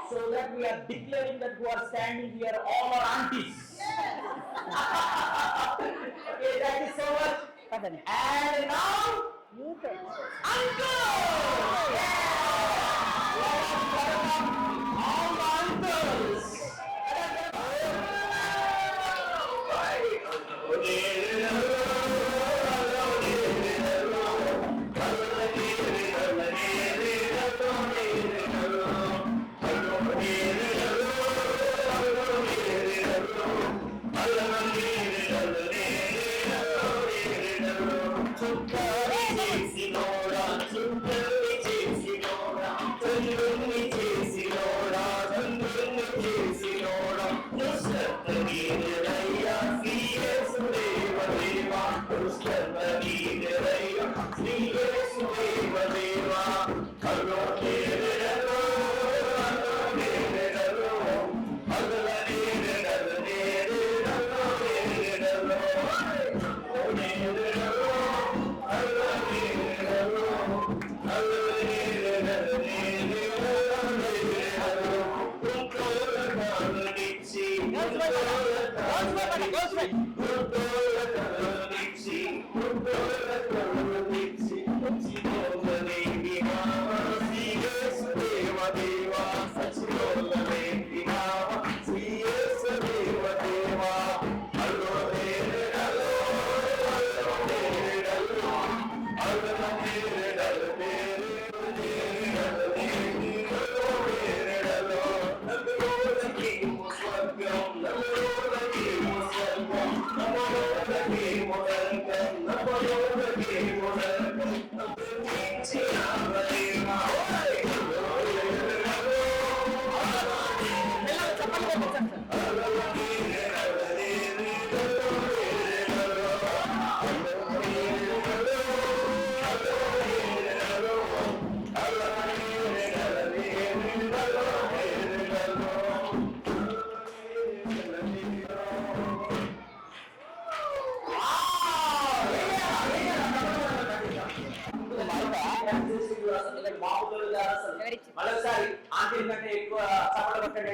So that we are declaring that who are standing here all are aunties. Okay, thank you so much. And now, uncle! Yeah! Welcome all the uncles. మరోసారి aunty కంటే ఎక్కువ చప్పట్లు కొట్టండి.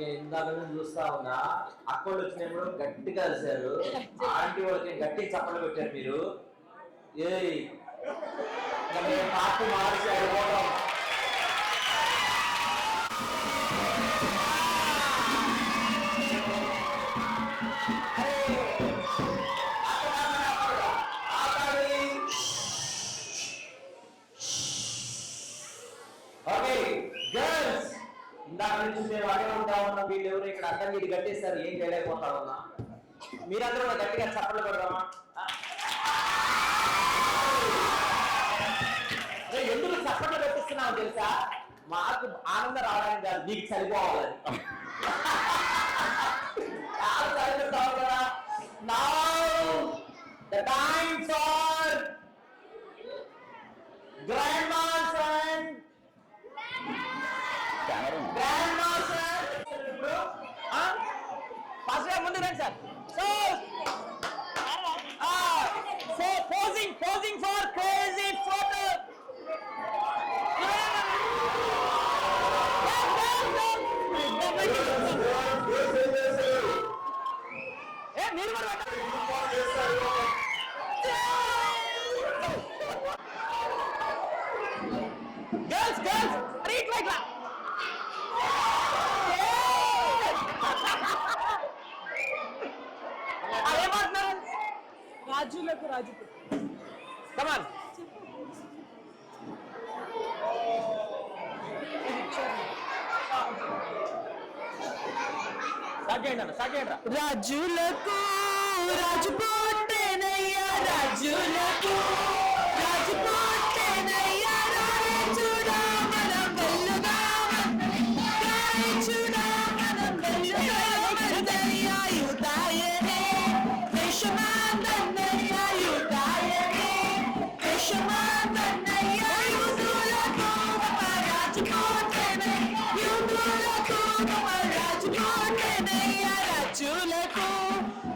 నేను ఇందాక చూస్తా ఉన్నా, అక్కలు వచ్చినప్పుడు గట్టిగా కలిసారు, ఆంటీ వాళ్ళకి గట్టి చప్పట్లు పెట్టారు మీరు. పార్టీ మార్చారు. ఇందాక నుంచి మేము అడే ఉంటా ఉన్నాం, వీళ్ళు ఎవరు ఇక్కడ అర్థం ఇది కట్టేస్తారు, ఏం చేయలేకపోతా ఉన్నా. మీరందరూ గట్టిగా చప్పట్లు పెడదామా? ఎందుకు చప్పట్లు పెట్టిస్తున్నావు తెలుసా? మాకు ఆనందం రావడానికి కాదు, నీకు సరిపోవాలి. చాలా సరిపోతావు కదా. Now the time for grandmas and grandmas first ముందు రండి sir. So posing for crazy photo. మీరు కూడా girls treat like that. అదేమంటున్నారు? రాజులకు కమాన్. రాజులకు రాజు పుట్టెనయ్యా, రాజులకు రాజు పుట్టెనయ్యా, రాజుడా మనం వెళ్లుదామన్నయ్యా, రాజుడా మనం వెళ్లుదామన్నయ్యా, యూదాయనే దేశమందన్నయ్యా, యూదాయనే దేశమందన్నయ్యా, యూదులకు గొప్ప రాజు పుట్టెనయ్యా, యూదులకు గొప్ప రాజు పుట్టెనయ్యా, రాజులకు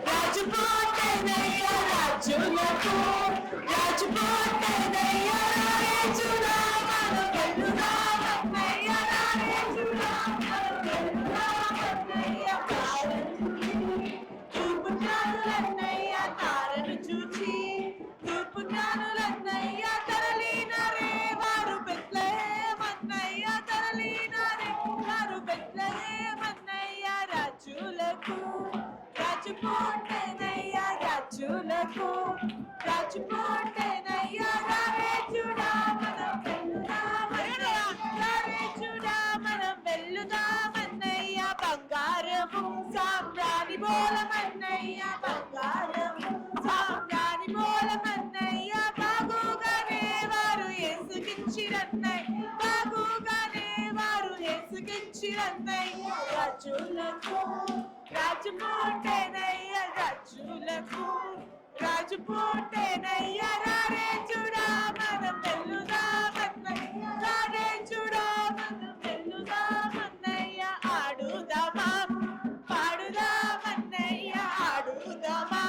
రాజు పుట్టెనయ్యా, రాజులకు రాజు పుట్టెనయ్యా, రాజుడా మనం వెళ్లుదామన్నయ్యా, రాజుడా మనం వెళ్లుదామన్నయ్యా, తూర్పు జ్ఞానులన్నయ్యా తారను చూచి, తూర్పు జ్ఞానులన్నయ్యా తరలినారే వారు బెత్లెహేమన్నయ్యా, తరలినారే వారు బెత్లెహేమన్నయ్యా, రాజులకు రాజు పుట్టెనయ్యా, రాజులకు రాజు పుట్టెనయ్యా, రాజుడా మనం వెళ్లుదామన్నయ్యా, రాజుడా మనం వెళ్లుదామన్నయ్యా, బంగారము సామ్రాణి బోలమన్నయ్యా, బంగారము సామ్రాణి బోలమన్నయ్యా, బాగుగానే వారు యేసుకిచ్చిరన్నయ్య, బాగుగానే వారు యేసుకిచ్చిరన్నయ్య, రాజులకు రాజు పుట్టెనయ్యా, రాజులకు రాజు పుట్టెనయ్యా, రాజుడా మనం వెళ్లుదామన్నయ్యా, రాజుడా మనం వెళ్లుదామన్నయ్యా, ఆడుదామా పాడుదామన్నయ్యా, ఆడుదామా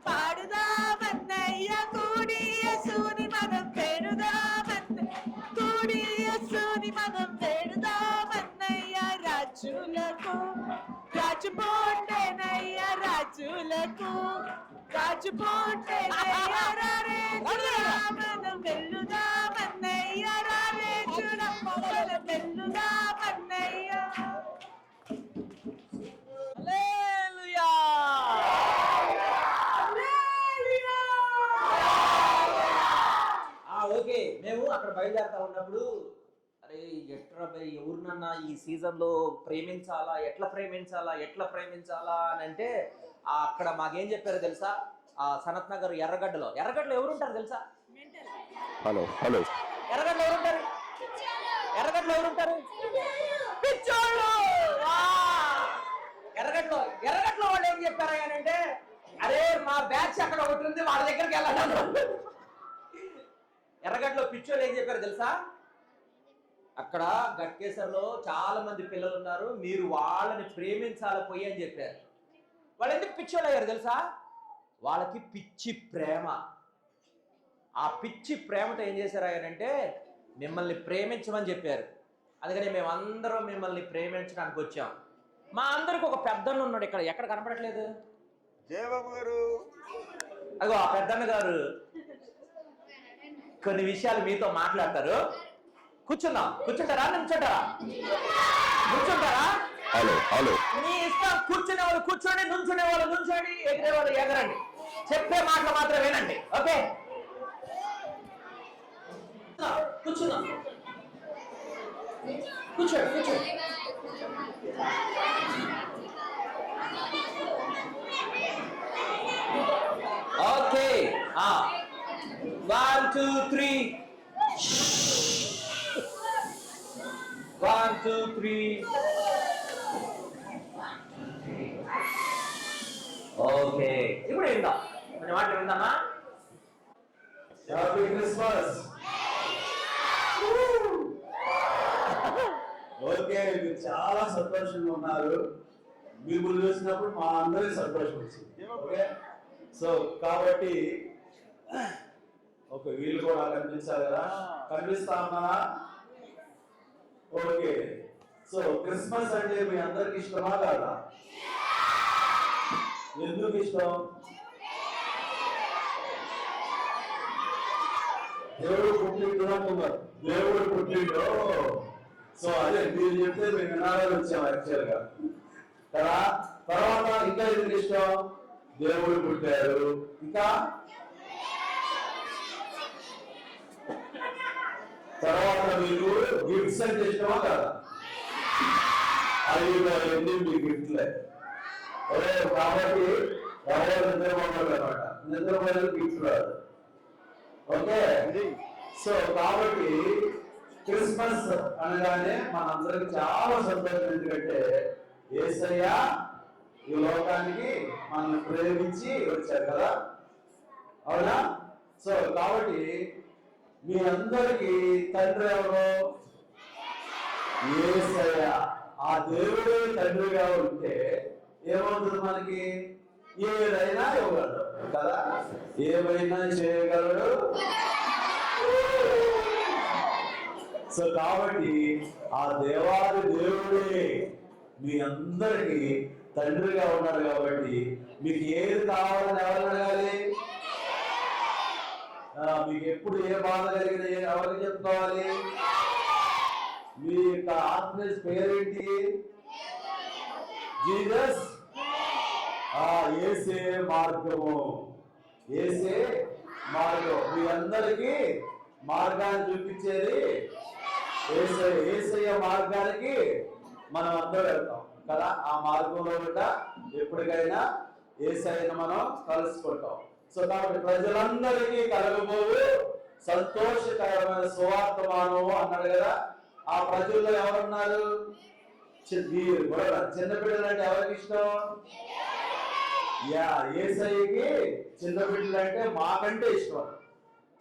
పాడుదామన్నయ్యా, కూడి యేసుని మనం వేడుదామన్నయ్యా, కూడి యేసుని మనం వేడుదామన్నయ్యా, రాజులకు రాజు పుట్టెనయ్యా, రాజులకు రాజు పుట్టెనయ్యా, రాజుడా మనం వెళ్లుదామన్నయ్యా, రాజుడా మనం వెళ్లుదామన్నయ్యా. హల్లెలూయా, హల్లెలూయా. ఓకే, మేము అక్కడ బయలుదేరుతా ఉన్నప్పుడు అరే ఎట్లా ఎవరినన్నా ఈ సీజన్ లో ప్రేమించాలా, ఎట్లా ప్రేమించాలా అని అంటే అక్కడ మాకేం చెప్పారో తెలుసా? ఆ సనత్ నగర్ ఎర్రగడ్డలో ఎవరుంటారు తెలుసా? హలో ఎర్రగడ్డలో ఎవరుంటారు? పిచ్చోళ్ళు. ఎర్రగడ్డలో వాళ్ళు ఏం చెప్పారు అంటే, అరే మా బ్యాచ్ అక్కడ ఒకటి ఉంది, వాళ్ళ దగ్గరికి వెళ్ళాలి. ఎర్రగడ్డలో పిచ్చోళ్ళు ఏం చెప్పారు తెలుసా? అక్కడ గట్కేసర్లో చాలా మంది పిల్లలు ఉన్నారు, మీరు వాళ్ళని ప్రేమించాలి అని చెప్పారు. వాళ్ళు ఎందుకు పిచ్చోళ్ళు అయ్యారు తెలుసా? వాళ్ళకి పిచ్చి ప్రేమ. ఆ పిచ్చి ప్రేమతో ఏం చేశారు అంటే మిమ్మల్ని ప్రేమించమని చెప్పారు. అందుకని మేమందరం మిమ్మల్ని ప్రేమించడానికి వచ్చాం. మా అందరికి ఒక పెద్దన్న ఉన్నాడు ఇక్కడ, ఎక్కడ కనపడట్లేదు? జయబాబు గారు. అగో ఆ పెద్దన్న గారు కొన్ని విషయాలు మీతో మాట్లాడతారు. కూర్చుంటారా నుంచుంటారా? హలో మీ ఇష్టం. కూర్చునే వాళ్ళు కూర్చోండి, నుంచునే వాళ్ళు నుంచోండి, ఎగిరే వాళ్ళు ఎగరండి. చెప్పే మాటలు మాత్రం వినండి. ఓకే, కూర్చుందాం. కూర్చోండి. ఓకే, 1 2 3. 1 2 3. ఓకే, ఇప్పుడు విందాం. కొంచెం మాట విందామా? Happy Christmas. ఓకే, మీరు చాలా సంతోషంగా ఉన్నారు. మిమ్మల్ని చూసినప్పుడు మా అందరికి సంతోషం వచ్చింది. ఓకే, సో కాబట్టి ఓకే, వీళ్ళు కూడా కనిపించాలి కదా, కనిపిస్తా ఉన్నారా? ఓకే, సో క్రిస్మస్ అంటే మీ అందరికి ఇష్టమా కాదా? ఎందుకు ఇష్టం? దేవుడు పుట్టిండు అంటున్నారు. దేవుడు పుట్టిండు. సో అదే మీరు చెప్తే మేము వినాలని వచ్చాము యాక్చువల్ గా కదా. తర్వాత ఇంకా ఎందుకు ఇష్టం? దేవుడు పుట్టారు. ఇంకా తర్వాత మీకు గిఫ్ట్స్ అంటే ఇష్టమా కదా? అవి మీ గిఫ్ట్లే. కాబట్టి ఎవరు నిద్రపోవాలి అనమాట, నిద్రపోయే గిఫ్ట్ రాదు. ఓకే, సో కాబట్టి క్రిస్మస్ అనగానే మనందరికి చాలా సంతోషం. ఎందుకంటే యేసయ్య ఈ లోకానికి మనల్ని ప్రేమించి వచ్చారు కదా, అవునా? సో కాబట్టి మీ అందరికి తండ్రి ఎవరు? యేసయ్య. ఆ దేవుడే తండ్రిగా ఉంటే ఏమవుతుంది మనకి? ఏదైనా ఇవ్వగలడు కదా, ఏమైనా చేయగలడు. సో కాబట్టి ఆ దేవాది దేవుడే మీ అందరికి తండ్రిగా ఉన్నాడు. కాబట్టి మీకు ఏది కావాలని ఎవరిని అడగాలి? మీకు ఎప్పుడు ఏ బాధ కలిగినా ఎవరికి చెప్పుకోవాలి? మీ యొక్క ఆత్మీయ పేరేంటి? జీసస్. యేసే మార్గము, యేసే మార్గం. మీ అందరికీ మార్గాన్ని చూపించేది యేసయ్య. యేసయ్య మార్గానికి మనం అందరూ వెళ్తాం కదా, ఆ మార్గంలో కూడా ఎప్పటికైనా యేసయ్యను మనం కలుసుకుంటాం. సో కాబట్టి ప్రజలందరికీ కలగబోవు సంతోషకరమైన సువార్తమానము అన్నాడు కదా. ఆ ప్రజల్లో ఎవరున్నారు? చిన్న బిడ్డలు అంటే ఎవరికి ఇష్టం? యేసయ్యకి చిన్న బిడ్డలు అంటే మాకంటే ఇష్టం.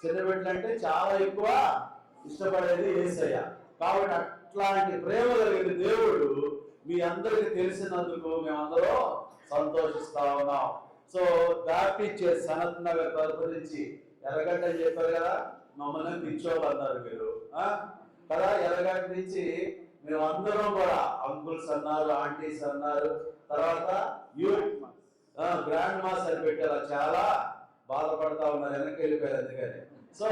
చిన్న బిడ్డలు అంటే చాలా ఎక్కువ ఇష్టపడేది యేసయ్య. కాబట్టి అట్లాంటి ప్రేమ కలిగిన దేవుడు మీ అందరికి తెలిసినందుకు మేమందరూ సంతోషిస్తా ఉన్నాం. So Baptist church Sanath Nagar తరపు నుంచి ఎర్రగడ్డ అని చెప్పారు కదా, మమ్మల్ని పిచ్చోళ్ళు అన్నారు మీరు కదా. ఎర్రగడ్డ నుంచి మేము అందరం కూడా అంకుల్స్ అన్నారు, ఆంటీస్ అన్నారు, తర్వాత గ్రాండ్ మాస్ అని పెట్టారు. చాలా బాధపడతా ఉన్నారు, వెనక్కి వెళ్ళిపోయారు అందుకని. సో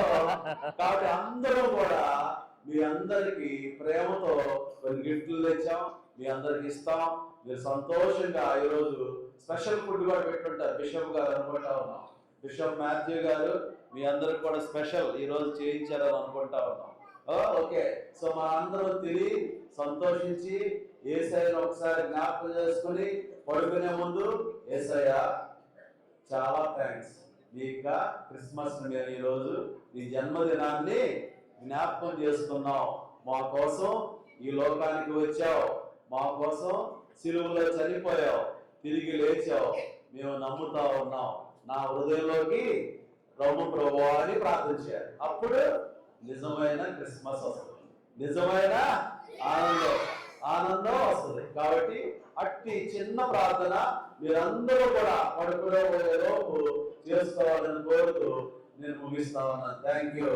కాబట్టి అందరం కూడా మీ అందరికి ప్రేమతో కొన్ని గిఫ్ట్లు తెచ్చాం, మీ అందరికి ఇస్తాం. మీరు సంతోషంగా ఈరోజు స్పెషల్ ఫుడ్ కూడా పెట్టుంటారు. బిషప్ గారు అనుకుంటా ఉన్నాం, బిషప్ మాథ్యూ గారు మీ అందరికి కూడా స్పెషల్ ఈ రోజు చేయించారని అనుకుంటా ఉన్నాం. ఓకే, సో మన అందరం తిని సంతోషించి యేసయ్యను ఒకసారి జ్ఞాపకం చేసుకుని పడుకునే ముందు, యేసయ్య చాలా థ్యాంక్స్, నీకు క్రిస్మస్ మేము ఈరోజు నీ జన్మదినాన్ని జ్ఞాపకం చేసుకున్నాం. మా కోసం ఈ లోకానికి వచ్చావు, మా కోసం సిలువలో చనిపోయావు, తిరిగి లేచావు, మేము నమ్ముతా ఉన్నాం. నా హృదయంలోకి రమ్ము ప్రభువా అని ప్రార్థించారు. అప్పుడు నిజమైన క్రిస్మస్ వస్తుంది, నిజమైన ఆనందం వస్తుంది. కాబట్టి అట్టి చిన్న ప్రార్థన మీరందరూ కూడా పడుకునే లోపు చేసుకోవాలని కోరుతూ నేను ముగిస్తా ఉన్నాను. Thank you.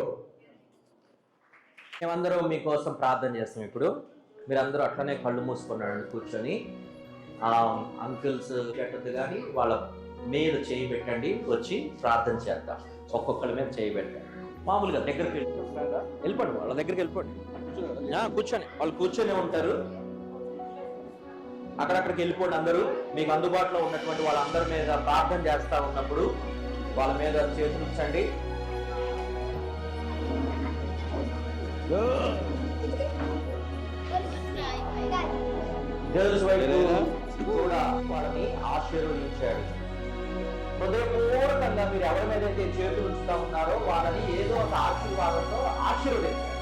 మేమందరం మీకోసం ప్రార్థన చేస్తాం. ఇప్పుడు మీరందరూ అట్లనే కళ్ళు మూసుకున్నాడు కూర్చొని. అంకుల్స్ పెట్టద్దు కానీ వాళ్ళ మీద చేయి పెట్టండి, వచ్చి ప్రార్థన చేద్దాం. ఒక్కొక్కరి మీద చేయి పెట్టండి. మామూలుగా దగ్గరికి వెళ్ళిపోండి, వాళ్ళ దగ్గరికి వెళ్ళిపోండి, కూర్చొని వాళ్ళు కూర్చొని ఉంటారు. అక్కడక్కడికి వెళ్ళిపోండి అందరూ. మీకు అందుబాటులో ఉన్నటువంటి వాళ్ళందరి మీద ప్రార్థన చేస్తా ఉన్నప్పుడు వాళ్ళ మీద చేతులు ఉంచండి. గర్ల్స్ వైపు కూడా వాళ్ళని ఆశీర్వదించాడు. హృదయపూర్వకంగా మీరు ఎవరి మీద అయితే చేతులు ఉంచుతా ఉన్నారో వాళ్ళని ఏదో ఒక ఆశీర్వాదంతో ఆశీర్వదించారు.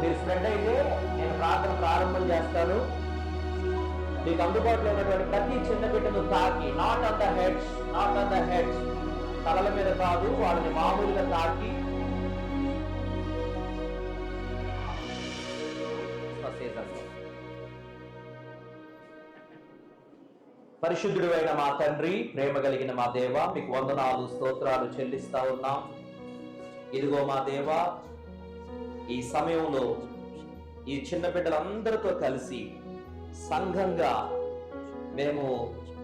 మీరు స్ప్రెడ్ అయితే నేను ప్రార్థన ప్రారంభం చేస్తాను. మీకు అందుబాటులో ఉన్నటువంటి ప్రతి చిన్న బిడ్డను తాకి, not on the heads, not on the heads, తలల మీద కాదు, వాళ్ళని మామూలుగా తాకి పరిశుద్ధుడు అయిన మా తండ్రి, ప్రేమ కలిగిన మా దేవ, మీకు వందనాలు స్తోత్రాలు చెల్లిస్తా ఉన్నాం. ఇదిగో మా దేవ, ఈ సమయంలో ఈ చిన్న బిడ్డలందరితో కలిసి సంఘంగా మేము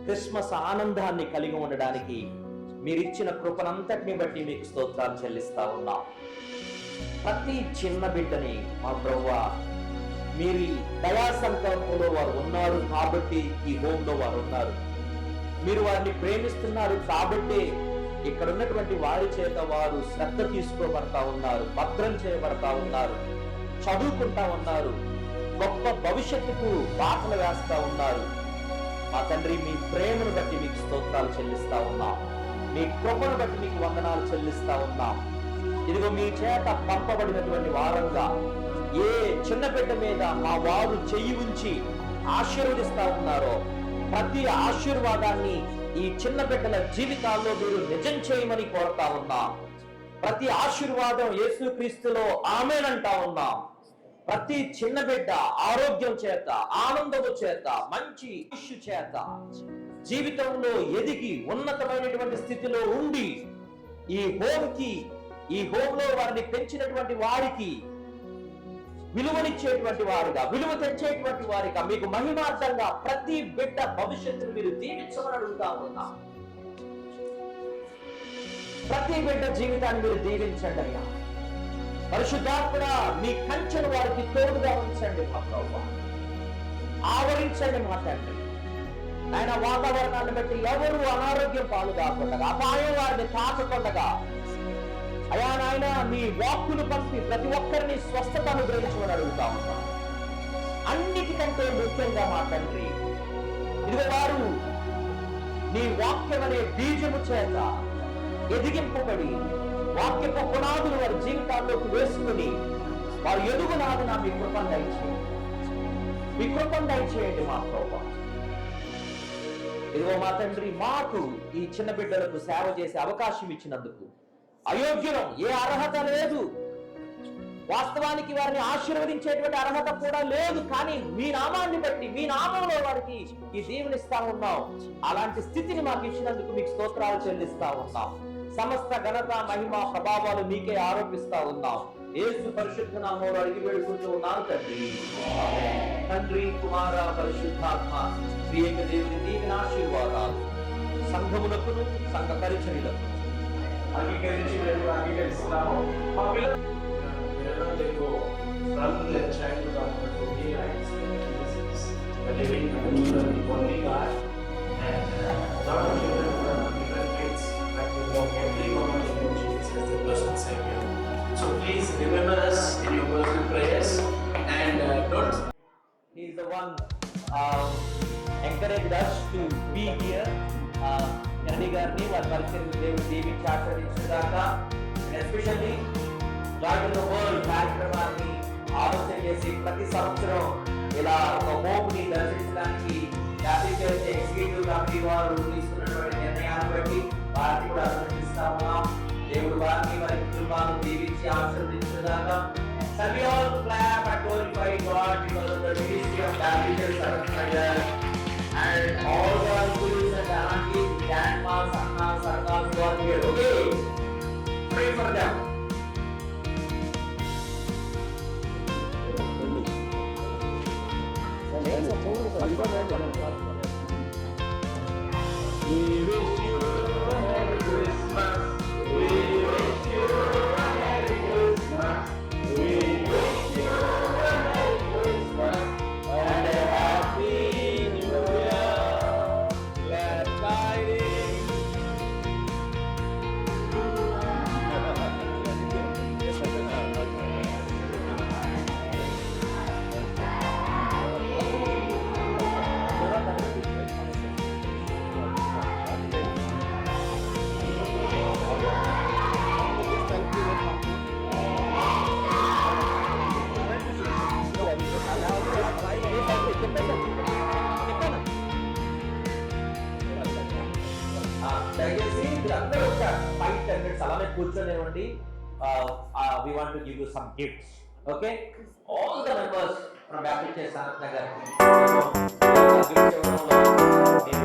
క్రిస్మస్ ఆనందాన్ని కలిగి ఉండడానికి మీరిచ్చిన కృపనంతటిని బట్టి మీకు స్తోత్రాలు చెల్లిస్తా ఉన్నాం. ప్రతి చిన్న బిడ్డని మా ప్రభువా మీరు దయా సంకల్పంలో వారు ఉన్నారు కాబట్టి ఈ హోంలో వారు ఉన్నారు. మీరు వారిని ప్రేమిస్తున్నారు కాబట్టి ఇక్కడ ఉన్నటువంటి వారి చేత వారు శ్రద్ధ తీసుకోబడతా ఉన్నారు, భద్రం చేయబడతా ఉన్నారు, చదువుకుంటా ఉన్నారు. గొప్ప భవిష్యత్తుకు బాటలు వేస్తా ఉన్నారు. మా తండ్రి, మీ ప్రేమను బట్టి మీకు స్తోత్రాలు చెల్లిస్తా ఉన్నాం. మీ కృపను బట్టి మీకు వందనాలు చెల్లిస్తా ఉన్నాం. ఇదిగో మీ చేత పంపబడినటువంటి వారంగా ఏ చిన్న బిడ్డ మీద మా వారు చెయ్యి ఉంచి ఆశీర్వదిస్తా ఉన్నారో ప్రతి ఆశీర్వాదాన్ని ఈ చిన్న బిడ్డల జీవితాల్లో మీరు నిజం చేయమని కోరుతా ఉన్నాం. ప్రతి ఆశీర్వాదం యేసుక్రీస్తులో ఆమేనంటా ఉన్నాం. ప్రతి చిన్న బిడ్డ ఆరోగ్యం చేత, ఆనందము చేత, మంచి ఇష్యూ చేత జీవితంలో ఎదిగి ఉన్నతమైనటువంటి స్థితిలో ఉండి ఈ హోమ్ లో వారిని పెంచినటువంటి వారికి విలువనిచ్చేటువంటి వారుగా, విలువ తెచ్చేటువంటి వారిగా, మీకు మహిమార్థంగా ప్రతి బిడ్డ భవిష్యత్తును మీరు దీవించమని అడుగుతా ఉన్నాం. ప్రతి బిడ్డ జీవితాన్ని మీరు దీవించండి అయ్యా. పరిశుద్ధాత్మ మీ కంచెను వారికి తోడుగా ఉంచండి మా ప్రభువా. ఆవరించండి మా తండ్రి. ఆయన వాతావరణాన్ని బట్టి ఎవరు అనారోగ్యం పాలు కాకుండా, అపాయం వారిని తాకకుండా అయా నాయన మీ వాక్కును పంపి ప్రతి ఒక్కరిని స్వస్థత అనుగ్రహించమని అడుగుతా ఉంటాం. అన్నిటికంటే ముఖ్యంగా మా తండ్రి, ఇదిగో వారు నీ వాక్యం అనే బీజము చేత ఎదిగింపబడి వాక్యపు పునాదులు వారి జీవితాల్లోకి వేసుకుని వారు ఎదుగులాగిన మీ కృపను దయచేయండి. మీ కృపను దయచేయండి మా ప్రభువా. ఇదిగో మా తండ్రి, మాకు ఈ చిన్న బిడ్డలకు సేవ చేసే అవకాశం ఇచ్చినందుకు అయోగ్యం, ఏ అర్హత లేదు. వాస్తవానికి వారిని ఆశీర్వదించేటువంటి అర్హత కూడా లేదు. కానీ మీ నామాన్ని బట్టి, మీ నామంలో వారికి ఈ దీవెనిస్తా ఉన్నాం. అలాంటి స్థితిని మాకు ఇచ్చినందుకు మీకు స్తోత్రాలు చెల్లిస్తా ఉన్నాం. సమస్త ఘనత, మహిమ, ప్రభావాలు మీకే ఆరోపిస్తా ఉన్నాం. యేసు పరిశుద్ధ నామములో అడిగి వేడుకుంటూ ఉన్నాను తండ్రి. ఆమేన్. తండ్రి, కుమార, పరిశుద్ధాత్మ త్రియేక దేవుని దీవెన ఆశీర్వాదాలు సంఘమునకును సంఘ పరిచర్యలకు అంగీకరిస్తున్నాము. మా పిల్లలు from the childhood of the holy lives, the living and the only God, and lot of children from different faiths, but we know everyone in Jesus as the personal Savior. So please remember us in your personal prayers and don't. He is the one encouraged us to be here. Kennedy గారిని వారి పరిచయం దేవుడు దీవించి ఆశీర్వదించుగాక. Especially joy to the world కార్యక్రమాన్ని ఆలోచన చేసి ప్రతి సంవత్సరం ఇలా ఒక హోమ్ ని దర్శించడానికి క్యాథలిక్ ఎగ్జిక్యూటివ్ కమిటీ వారు తీసుకున్నటువంటి నిర్ణయాన్ని బట్టి వారిని కూడా అభినందిస్తా ఉన్నాం. దేవుడు వారిని వారి కుటుంబాలను దీవించి ఆశీర్వదించుగాక. Shall we all clap and glorify God because of the ministry of Catholic Sarkar and all the uncles and aunties, grandmas, annas, sarkas who are here. Okay, pray for them. We wish you a Merry Christmas. We wish you a Merry Christmas. We wish you a Merry Christmas and a Happy New Year. Glad tidings. దయచేసి మీరందరూ ఒక 5-10 minutes అలానే కూర్చొనివ్వండి. We want to give you some gifts. Okay? All the members from Baptist Church Sanat Nagar. Gifts ఇవ్వడంలో మీరు